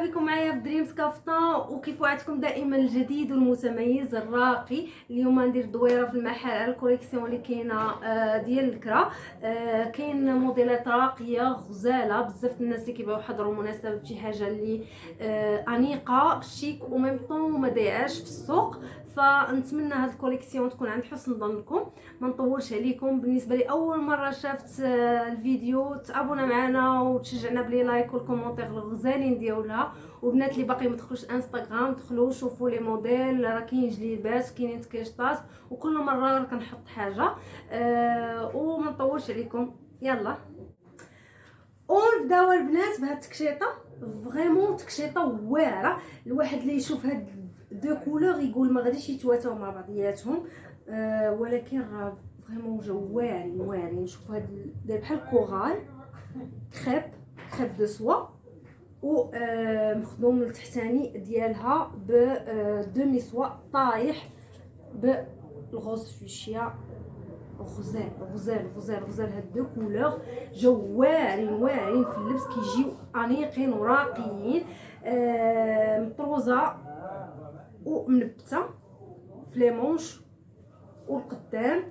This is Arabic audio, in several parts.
مرحبا بكم معايا في دريمز كافتان. وكيف وعدتكم دائما الجديد والمتميز الراقي. اليوم ندير دويره في المحل على الكوليكسيون اللي كاينه ديال الكرا. كاين موديلات راقيه غزاله بزاف. الناس اللي كيبغيو يحضروا مناسبه بشي حاجه اللي انيقه شيك وميم طون وما ضيعاش في السوق. فنتمنى هاد الكوليكسيون تكون عند حسن ظنكم. ما نطولش عليكم. بالنسبه لي اول مره شافت الفيديو تابونا معنا وتشجعنا بلي لايك والكومونتير الغزالين ديالها. وبنات اللي باقي ما دخلوش انستغرام دخلوا شوفوا لي موديل، راه كاين جليبات كاينين تكيشطات وكل مره كنحط حاجه. وما نطولش عليكم يلا ونبداو البنات بهاد التكشيطه. فريمون تكشيطه واعره. الواحد اللي يشوف هاد دو كولور يقول ما غاديش يتواتاو مع بعضياتهم. ولكن راه فريمون واعرين واعرين. شوفوا هاد داير بحال كوغال كريب دو سوا و مخدوم التحتاني ديالها ب دومي سوا طايح بالغوز فيشيا. غزال هاد دو كولور جو واعرين في اللبس، كيجيو انيقين وراقيين. مطروزه ومنبته في لي مونش والقدام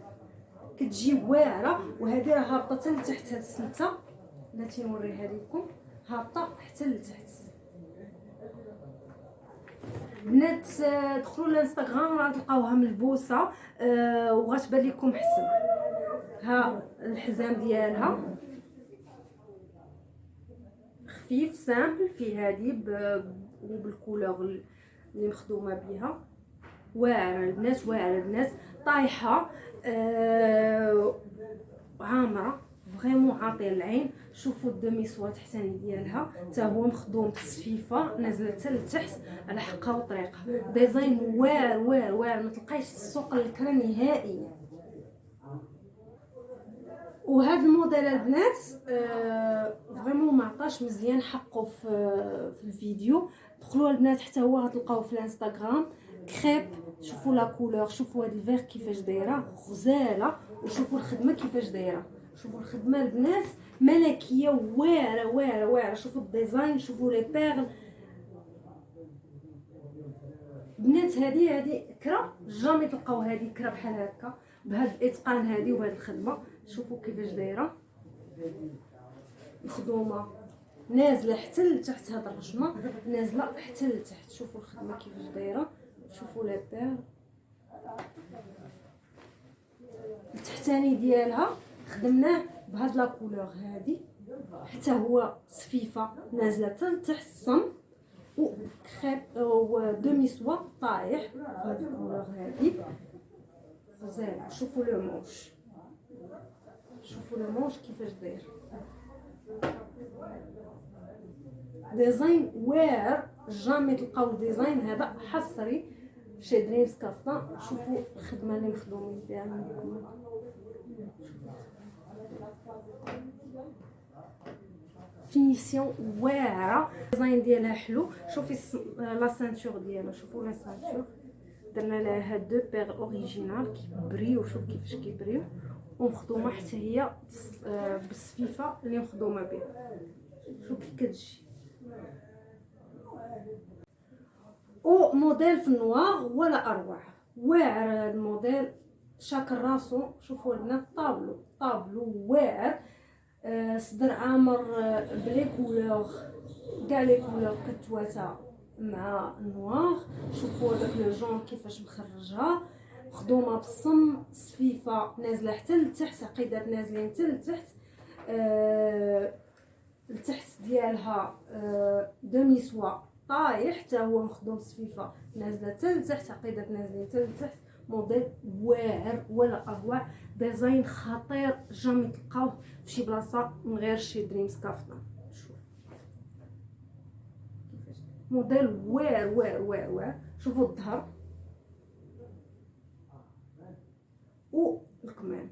كتجي واعره. وهذه راه هابطه حتى لتحت. هاد السلته بلاتي نوريها لكم هابطه حتى لتحت. بنات دخلوا للانستغرام راه تلقاوها ملبوسه وغتبان لكم حسن. ها الحزام ديالها خفيف سامبل في هذه وبالكولور اللي مخدومه بها. واعره البنات طايحه عامره فريمون عاطيه العين. شوفوا الدمي سوا تحتاني ديالها حتى هو مخدوم تصفيفه نازله حتى لتحت على حقها وطريقها. ديزاين واعر ما تلقايش السوق الكرا نهائيا. وهذا الموديل البنات فريمون ما عطاش مزيان حقه في الفيديو. دخلوا البنات حتى هو غتلقاوه في الانستغرام كريب. شوفوا لا كولور، شوفوا هاد الفيغ كيفاش دايره غزاله، وشوفوا الخدمه كيفاش دايره. شوفوا الخدمه البنات ملكيه واعره. شوفوا الديزاين، شوفوا لي بيرل بنات. هذه كرا جامي تلقاو هذه كرا بحال هكا بهذا الاتقان هذه وبهذه الخدمه. شوفوا كيفاش دايره مخدومه نازله حتى لتحت. هاد الرجمه نازله حتى لتحت. شوفوا الخدمه كيفاش دايره. شوفوا لي بير التحتاني ديالها خدمناه بهاد لا كولور هادي حتى هو صفيفه نازله حتى لتحت الصم وكريب ودومي سوا طايح بهاد الكولور هادي غزاله. شوفوا لو مونش، شوفوا لو مونش كيفاش داير. ديزاين واعر جامي تلقاو الديزاين هذا حصري شي دريمز كافتان. شوفوا الخدمه اللي مخدومين بها عندكم. فينيسيون واعره. الديزاين ديالها حلو. شوفي لا سانتور ديالها، شوفوا لا سانتور درنا لها هاد دو بير اوريجينال كيبريو. شوف كيفاش كيبريو ومخدومه حتى هي بالصفيفه اللي مخدومه بها. شوف كي كتجي او موديل في النوار ولا اروع. واعر هذا الموديل شاكل راسو. شوفوا البنات طابلو واعر. صدر عامر بلي كولور كاع لي كولور كتواتى مع النوار. شوفوا داك لو جون كيفاش مخرجها مخدومه بالصم صفيفه نازله حتى لتحت. عقيدات نازلين حتى لتحت. التحت ديالها دومي سوا طايح حتى هو مخدوم صفيفه نازله حتى لتحت. عقيدات نازلين حتى لتحت. موديل واعر ولا اروع. ديزاين خطير جامي تلقاوه في شي بلاصه من غير شي دريمز كافتان. شوف كيفاش موديل واعر. شوفوا الظهر والكمام.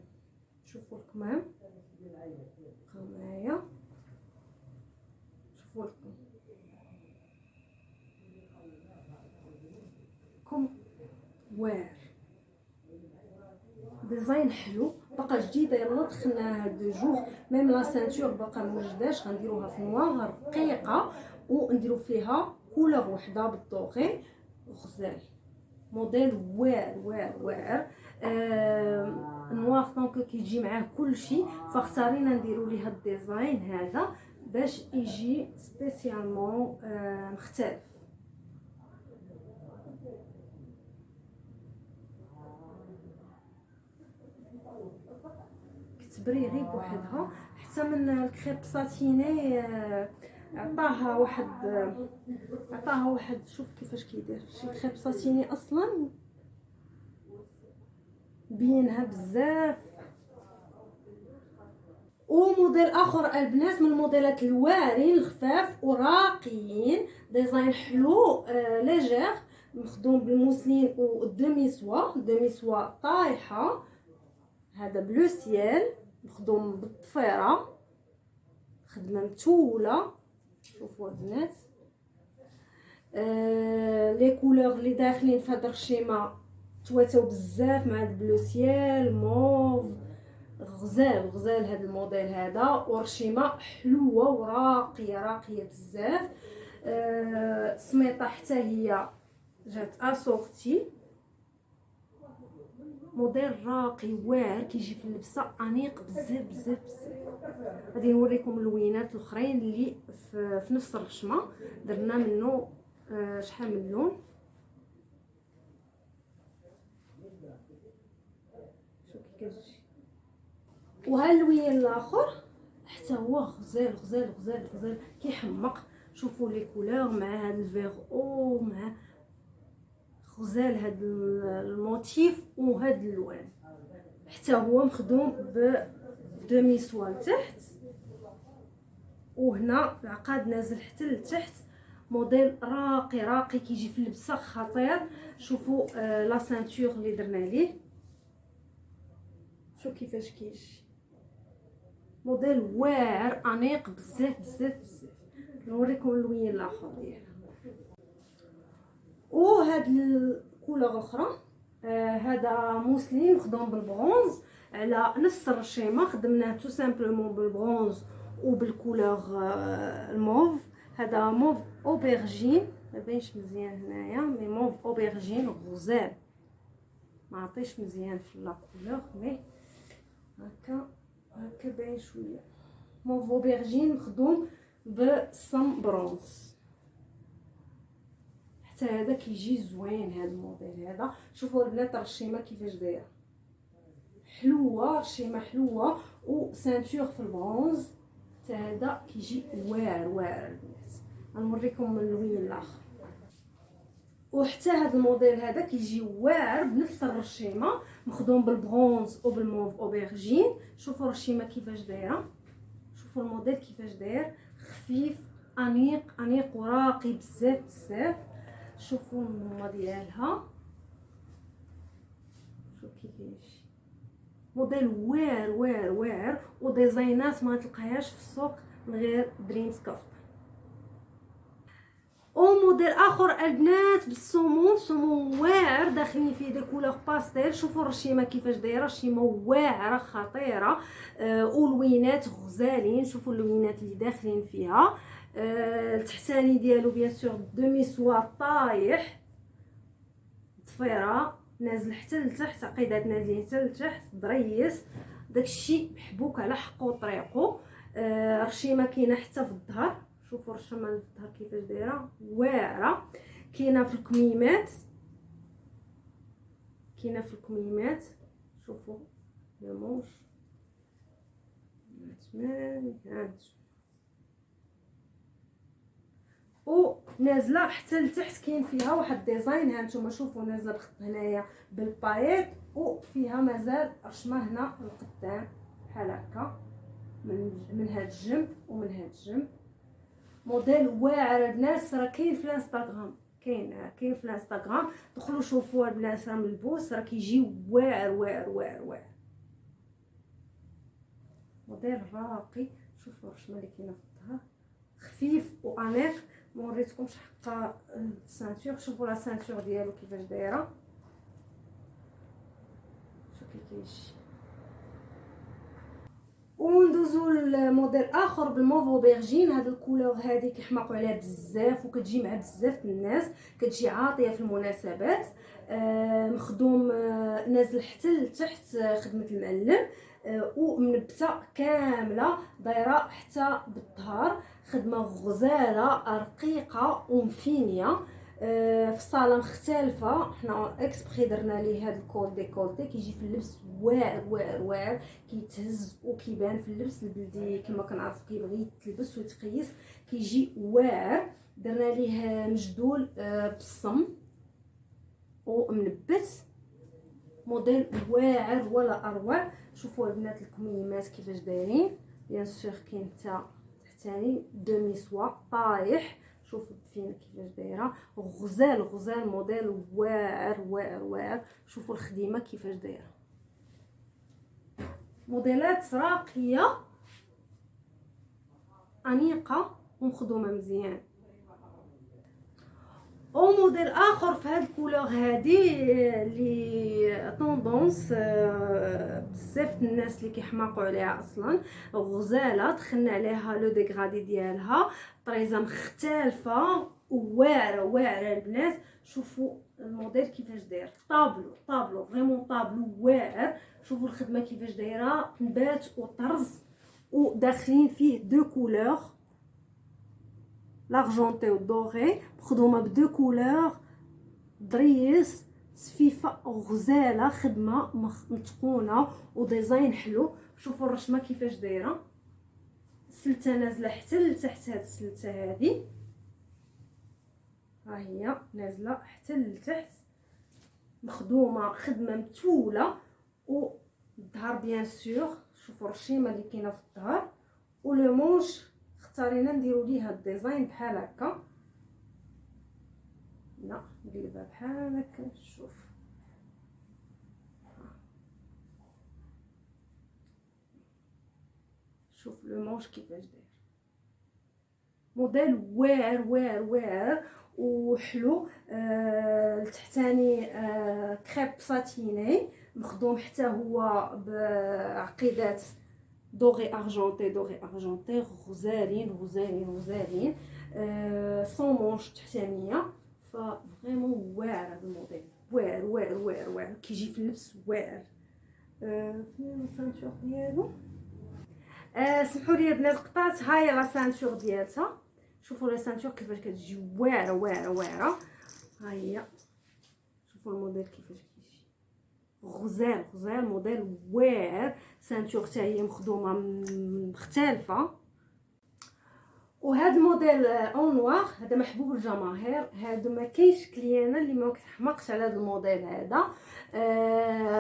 شوفوا الكمام معايا. شوفوا كم واعر. ديزاين حلو. باقي باقا جديده يلا دخلناها هاد دو جور. ميم لا سانتور باقا موجداش، غنديروها في نوار رقيقه ونديرو فيها كولور وحده بالدوغي غزال. موديل واعر نوار دونك كيجي معاه كلشي، فاختارينا نديرو ليه هاد الديزاين هذا باش يجي سبيسيالمون مختلف. كتبري غير بوحدها، حتى من الكريب ساتيني عطاها واحد شوف كيفاش كيدير شي كريب ساتيني اصلا بينها بزاف. وموديل اخر البنات من الموديلات الواعرين الخفاف وراقيين، ديزاين حلو ليجير، مخدوم بالموسلين والدمي سوا طايحه. هذا بلو سيال مخدوم بالطفيره، خدمه متوله. شوفوا البنات لي كولور اللي داخلين في هذا الرشيمه تواتاو بزاف مع البلو سيال موف. غزال هذا الموديل هذا، ورشيمه حلوه راقيه بزاف. سميطه حتى هي جات اسورتي. موديل راقي واعر كيجي في اللبسه انيق بزاف. غادي نوريكم اللوينات الاخرين اللي في نفس الرشمه، درنا منه شحال من لون. شوف كي كتجي. وها اللوين الاخر حتى هو غزال كيحمق. شوفوا لي كولور مع هذا الفيغ او مع غزال هذا الموتيف وهذا اللون. حتى هو مخدوم بدمي سوا لتحت، وهنا العقاد نازل حتى لتحت. موديل راقي كيجي في اللبسه خطير. شوفوا لا سانتور اللي درنا ليه، شوف كيفاش كيجي. موديل واعر انيق بزاف. نوريكم اللوين الاخر ديالها. وهاد الكولور الاخرى هذا موسلين مخدوم بالبرونز على نفس الرشيمه، خدمناه تو سامبلومون بالبرونز وبالكولور الموف. هذا موف اوبرجين، ما باينش مزيان هنايا مي موف اوبرجين غزال، ما عطيش مزيان في لا كولور مي هكا باين شويه. موف اوبرجين مخدوم بالصم برونز. حتى هذا كيجي زوين هذا الموديل هذا. شوفوا البنات الرشيمه كيفاش دايره حلوه، رشيمه حلوه وسانتور في البرونز. حتى هذا كيجي واعر البنات. غنوريكم اللوين الاخر. وحتى هذا الموديل هذا كيجي واعر بنفس الرشيمه، مخدوم بالبرونز وبالموف اوبرجين. شوفوا الرشيمه كيفاش دايره، شوفوا الموديل كيفاش داير، خفيف انيق وراقي بزاف. شوفوا النمه ديالها، شوف كيفاش موديل واعر وديزاينات ما تلقاهاش في السوق من غير دريمز كافت. وموديل اخر البنات بالسمون واعر، داخلين فيه دي كولور باستيل. شوفوا الرشيمه كيفاش دايره، رشيمه واعره خطيره ولوينات غزالين. شوفوا اللوينات اللي داخلين فيها. التحتاني ديالو بيان سور دومي سوا طايح، ضفيره نازل حتى لتحت، عقيدات نازلين حتى لتحت، ضريس داكشي محبوك على حقه وطريقه. رشيمه كاينه حتى في الظهر. شوفوا الرشيمه في الظهر كيفاش دايره واعره. كاينه في الكميمات، شوفوا الموش ونازله حتى لتحت. كاين فيها واحد ديزاين، ها نتوما شوفوا نازله بخط هنايا بالبايط، وفيها مازال رشمه هنا القدام بحال هكا من هذا الجنب ومن هذا الجنب. موديل واعر البنات، راه كاين في الانستغرام، كاين في الانستغرام، دخلوا شوفوا البنات راه ملبوس، راه كيجي واعر. موديل راقي. شوفوا الرشمه اللي كاينه في الظهر، خفيف وانيق. ما وريتكمش حق السانتور. شوفوا لا سانتور ديالو كيفاش دايره، شوف كي كيجي نمشيو لموديل اخر بالموف اوبرجين. هاد الكولور هادي كيحماقوا عليها بزاف وكتجي مع بزاف الناس، كتجي عاطيه في المناسبات. مخدوم نازل حتى لتحت خدمه المعلم، ومنبته كامله دايره حتى بالظهر، خدمه غزاله رقيقه ومفينيه. في الصاله مختلفه، حنا اكسبري درنا ليه هذا الكول ديكولتي كيجي في اللبس واعر واعر واعر، كيتهز وكيبان في اللبس البلدي كما كنعرف كيبغي يتلبس ويتقيس، كيجي واعر. درنا ليه مجدول بالصم ومنبت، موديل واعر ولا اروع. شوفوا البنات الكميمات كيفاش دايرين، بيان سور كاين حتى تحتاني دومي سوا طايح. شوفوا الدفينه كيفاش دايره، غزال غزال، موديل واعر واعر واعر. شوفوا الخديمه كيفاش دايره، موديلات راقيه انيقه ومخدومه مزيان. او موديل اخر في هاد الكولور هادي اللي طوندونس بزاف الناس اللي كيحماقوا عليها اصلا، غزاله. دخلنا عليها لو ديغرادي ديالها، طريزه مختلفه وواعره واعره البنات. شوفوا الموديل كيفاش داير، طابلو طابلو فريمون طابلو واعر. شوفوا الخدمه كيفاش دايره، نبات وطرز، وداخلين فيه دو كولور لارجونتي والدوغي، مخدومه بدو كولور دريس سفيفه غزاله، خدمه متقونه وديزاين حلو. شوفوا الرشمه كيفاش دايره، السلته نازله حتى لتحت. هاد السلته هادي ها هي نازله حتى لتحت، مخدومه خدمه متوله. والظهر بيان سور شوفوا الرشيمه اللي كاينه في الظهر، ولو مونش اختارينا نديرو ليه هاد الديزاين بحال هكا. لا نقلبها بحال هكا، شوف شوف لو مونش كيفاش داير، موديل واعر واعر واعر وحلو. التحتاني كريب ساتيني، مخدوم حتى هو بعقيدات دوغي ارجونتي دوغي ارجونتي، غزالين غزالين غزالين. سون مونش تحتانيه، ففريمون واعر هذا الموديل، واعر واعر واعر واعر، كيجي في اللبس واعر. فين السانتور ديالو؟ سمحوا لي البنات قطعت. هاي لا سانتور ديالتها، شوفوا لا سانتور كيفاش كتجي واعره واعره واعره. ها هي شوفوا الموديل كيفاش كيجي، غزال غزال، موديل واعر. سانتور حتى هي مخدومه مختلفه. وهذا الموديل اون نوار هذا محبوب الجماهير. هذا ما كاينش كليانه اللي ما كتحمقش على هذا الموديل هذا.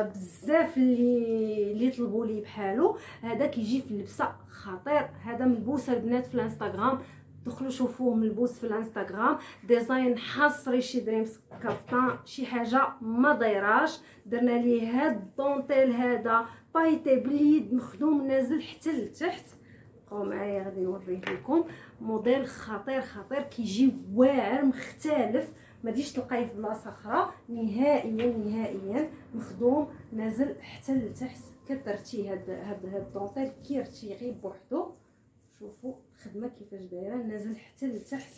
بزاف اللي طلبوا لي بحالو. هذا كيجي في اللبسه خطير، هذا ملبوس البنات في الانستغرام، دخلوا شوفوه ملبوس في الانستغرام. ديزاين حصري شي دريمز كافتان، شي حاجه ما دايراش. درنا ليه هاد الدونتيل هذا بايتي باليد، مخدوم نازل حتى لتحت. بقاو معايا غادي نوريه لكم. موديل خطير خطير، كيجي واعر مختلف، ما تجيش تلقايه في بلاصه اخرى نهائيا نهائيا. مخدوم نازل حتى لتحت، كترتي هاد الدونتيل كيرتي غير بوحدو. شوفوا الخدمه كيفاش دايره، نازل حتى لتحت،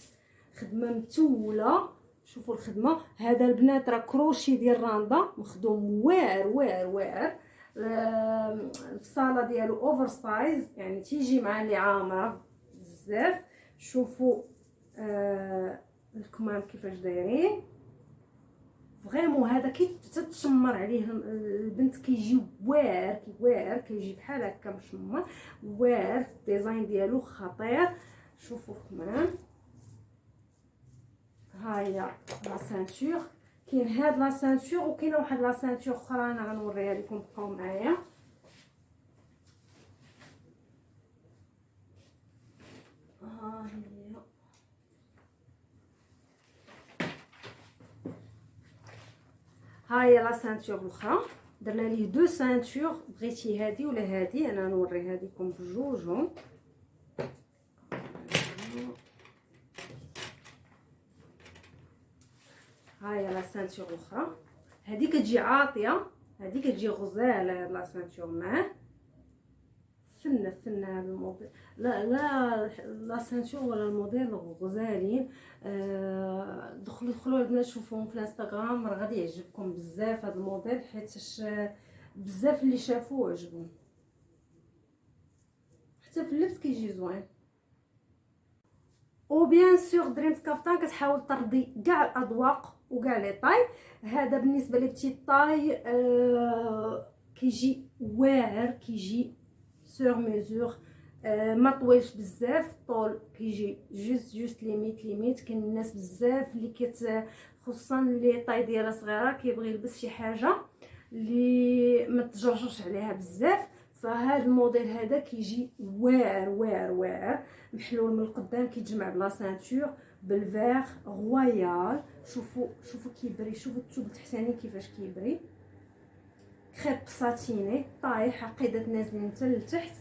خدمه متوله. شوفوا الخدمه، هذا البنات راه كروشي ديال راندا، مخدوم واعر واعر واعر. الصاله ديالو اوفر سايز، يعني تيجي مع اللي عامره بزاف. شوفوا الكمام كيفاش دايرين، فريمون هذا تتشمر عليه البنت، كيجي واعر واعر، كيجي بحال هكا مشمر واعر. الديزاين ديالو خطير. شوفوا الكمام، ها هي لا سانتور. كاين هاد لا سانتور وكاينه واحد لا سانتور اخرى انا غنوريها لكم، بقاو معايا. ها هي لا سانتور الاخرى، درنا ليه دو سانتور. بغيتي هادي ولا هادي، انا نوريها لكم بجوجهم. هاي لا سانتور الاخرى، هادي كتجي عاطيه، هادي كتجي غزاله. لا سانتور معاه فن هذا الموديل. لا سانتور ولا الموديل غزالين. دخلوا البنات شوفوهم في الانستغرام، راه غادي يعجبكم بزاف هذا الموديل، حيت بزاف اللي شافوه عجبهم، حتى في اللبس كيجي زوين. وبيان سور دريمز كافتان كتحاول ترضي كاع الاذواق وكاع لي طاي. هذا بالنسبه لي بتي طاي كيجي واعر، كيجي سور ميزور، ما طويلش بزاف، الطول كيجي جوست ليميت. كاين الناس بزاف اللي خصوصا لي طاي ديالها صغيره كيبغي يلبس شي حاجه اللي ما تجرجرش عليها بزاف. فهذا الموديل هذا كيجي واعر محلول من القدام، كيتجمع بلا سانتور بالفيغ رويال. شوفوا كيبري، شوفوا الثوب التحتاني كيفاش كيبري، كريب ساتيني طايح عقيدات نازلين حتى لتحت،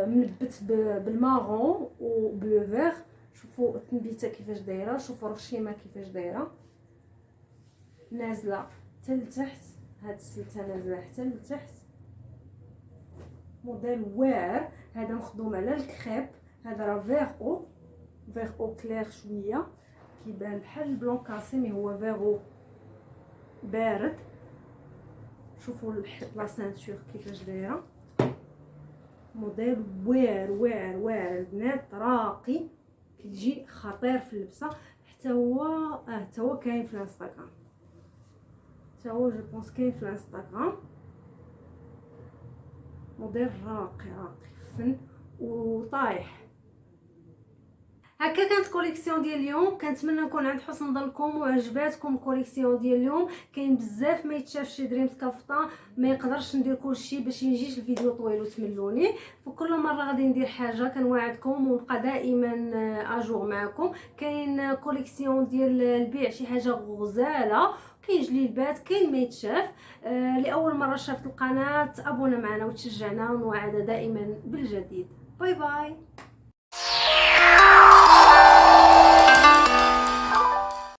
منبت بالمارون وبلو فيغ. شوفوا التنبيته كيفاش دايره، شوفوا الرشيمه كيفاش دايره، نازله حتى لتحت، هاد السلته نازله حتى لتحت. موديل واعر، هذا مخدوم على الكريب، هذا راه فيغ او كلير شويه، كيبان بحال البلون كاسي مي هو فيغ بارد. شوفوا لا سانتور كيفاش دايره، موديل واعر البنات، راقي، كيجي خطير في اللبسه. حتى هو كاين في الانستغرام، حتى هو جو بونس كاين في الانستغرام. موديل راقي فن وطايح. هكا كانت كوليكسيون ديال اليوم، كنتمنى نكون عند حسن ظنكم وعجباتكم الكوليكسيون ديال اليوم. كاين بزاف ما يتشافش دريمز كافتان، ما يقدرش ندير كلشي باش يجيش الفيديو طويل وتملوني. فكل مره غادي ندير حاجه كنوعدكم ونبقى دائما اجور معكم. كاين كوليكسيون ديال البيع شي حاجه غزاله، كاين جليبات، كاين ما يتشاف. لاول مره شافت القناه ابونا معنا وتشجعنا، ونوعد دائما بالجديد. باي باي.